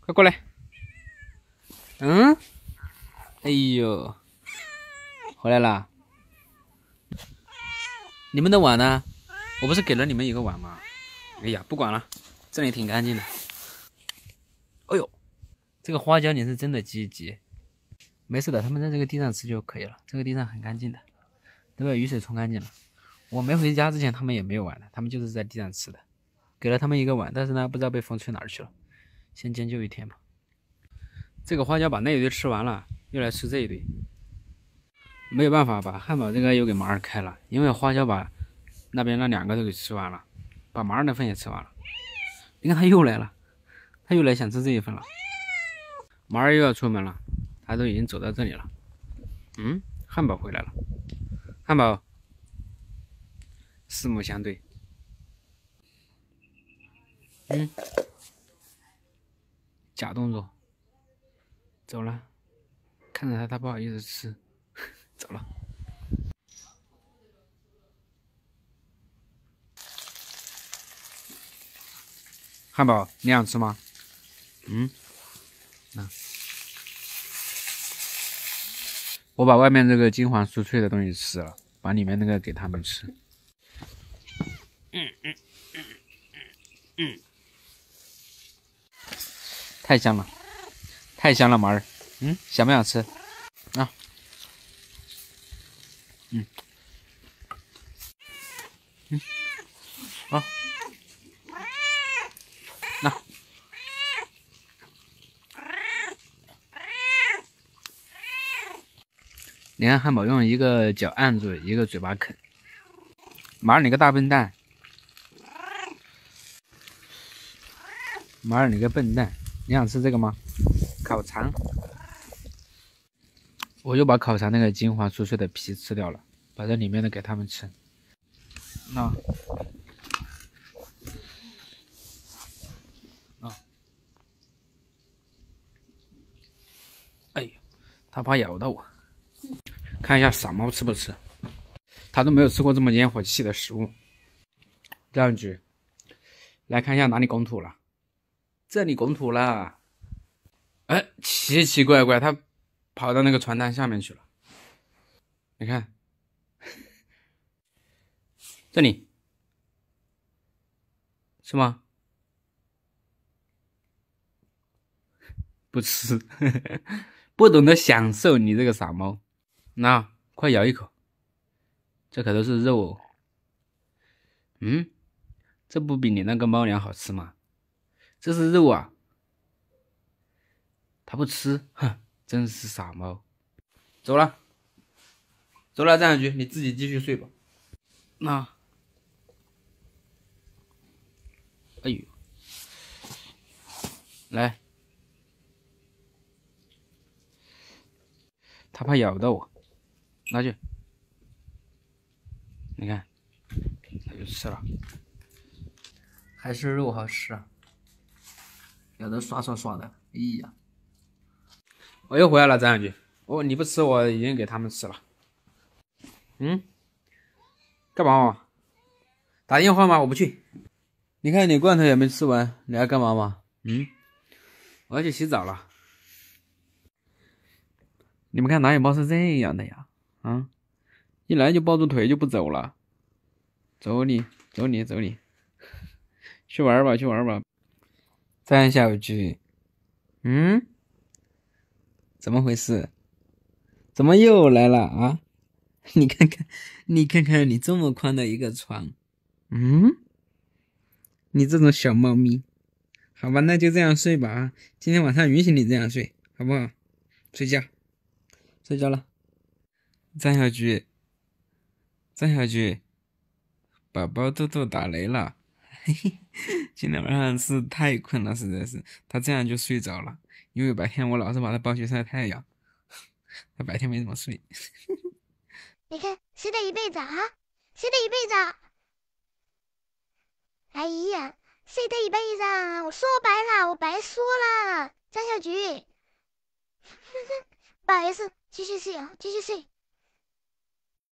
快过来。嗯，哎呦，回来啦！你们的碗呢？我不是给了你们一个碗吗？哎呀，不管了，这里挺干净的。哎呦，这个花椒你是真的积极。没事的，他们在这个地上吃就可以了，这个地上很干净的，都把雨水冲干净了。我没回家之前，他们也没有碗的，他们就是在地上吃的。给了他们一个碗，但是呢，不知道被风吹哪儿去了。先将就一天吧。这个花椒把那一堆吃完了，又来吃这一堆，没有办法把汉堡这个又给马儿开了，因为花椒把那边那2个都给吃完了，把马儿那份也吃完了。你看他又来了，他又来想吃这一份了。马儿又要出门了，他都已经走到这里了。汉堡回来了，汉堡四目相对。假动作，走了，看着他不好意思吃，走了。汉堡，你想吃吗？那我把外面这个金黄酥脆的东西吃了，把里面那个给他们吃。太香了，太香了，马儿。想不想吃？啊，好，那。你看汉堡用一个脚按住，一个嘴巴啃。马儿你个大笨蛋！马儿你个笨蛋！你想吃这个吗？烤肠。我就把烤肠那个金黄酥脆的皮吃掉了，把这里面的给他们吃。那。哎呦，他怕咬到我。看一下傻猫吃不吃，他都没有吃过这么烟火气的食物。这样子，来看一下哪里拱土了，这里拱土了。哎，奇奇怪怪，他跑到那个船滩下面去了。你看，这里是吗？不吃，不懂得享受，你这个傻猫。那快咬一口，这可都是肉哦。这不比你那个猫粮好吃吗？这是肉啊。他不吃，哼，真是傻猫。走了，走了，张小菊，你自己继续睡吧。那，哎呦，来，他怕咬到我，拿去。你看，他就吃了，还是肉好吃啊，咬得刷刷刷的。哎呀，我又回来了，张小菊。你不吃，我已经给他们吃了。干嘛？打电话吗？我不去。你看你罐头也没吃完，你还干嘛吗？我要去洗澡了。你们看哪有猫是这样的呀？一来就抱住腿就不走了。走你，去玩吧，去玩吧。张小菊，怎么回事？怎么又来了啊？你看看，你这么宽的一个床，你这种小猫咪，好吧，那就这样睡吧啊！今天晚上允许你这样睡，好不好？睡觉，睡觉了。张小菊，宝宝豆豆打雷了，嘿嘿，今天晚上是太困了，实在是，他这样就睡着了，因为白天我老是把他抱去晒太阳，他白天没怎么睡。你看谁的一辈子啊？谁的一辈子啊？哎呀，谁的一辈子啊？我说白了，我白说了，张小菊，不好意思，继续睡啊，继续睡。